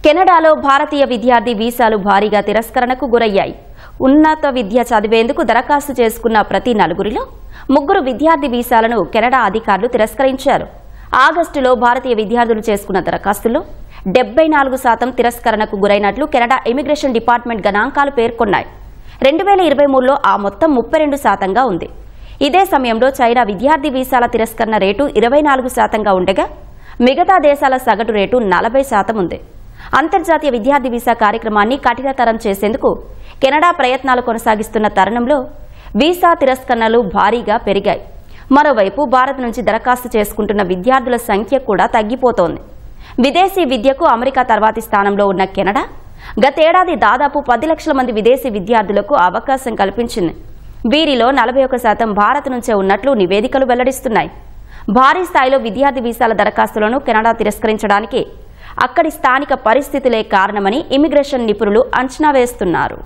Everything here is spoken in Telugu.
కెనడాలో భారతీయ విద్యార్థి వీసాలు భారీగా తిరస్కరణకు గురయ్యాయి. ఉన్నత విద్య చదివేందుకు దరఖాస్తు చేసుకున్న ప్రతి నలుగురిలో ముగ్గురు విద్యార్థి వీసాలను కెనడా అధికారులు తిరస్కరించారు. ఆగస్టులో భారతీయ విద్యార్థులు చేసుకున్న దరఖాస్తుల్లో 74% తిరస్కరణకు గురైనట్లు కెనడా ఇమిగ్రేషన్ డిపార్ట్మెంట్ గణాంకాలు పేర్కొన్నాయి. 2023లో ఆ మొత్తం 32%గా ఉంది. ఇదే సమయంలో చైనా విద్యార్థి వీసాల తిరస్కరణ రేటు 24%గా ఉండగా మిగతా దేశాల సగటు రేటు 40% ఉంది. అంతర్జాతీయ విద్యార్థి వీసా కార్యక్రమాన్ని కఠినతరం చేసేందుకు కెనడా ప్రయత్నాలు కొనసాగిస్తున్న తరుణంలో వీసా తిరస్కరణలు భారీగా పెరిగాయి. మరోవైపు భారత్ నుంచి దరఖాస్తు చేసుకుంటున్న విద్యార్థుల సంఖ్య కూడా తగ్గిపోతోంది. విదేశీ విద్యకు అమెరికా తర్వాతి స్థానంలో ఉన్న కెనడా గతేడాది దాదాపు 10 లక్షల మంది విదేశీ విద్యార్థులకు అవకాశం కల్పించింది. వీరిలో 41% భారత్ నుంచే ఉన్నట్లు నివేదికలు వెల్లడిస్తున్నాయి. భారీ స్థాయిలో విద్యార్థి వీసాల దరఖాస్తులను కెనడా తిరస్కరించడానికి అక్కడి స్థానిక పరిస్థితులే కారణమని ఇమిగ్రేషన్ నిపుణులు అంచనా వేస్తున్నారు.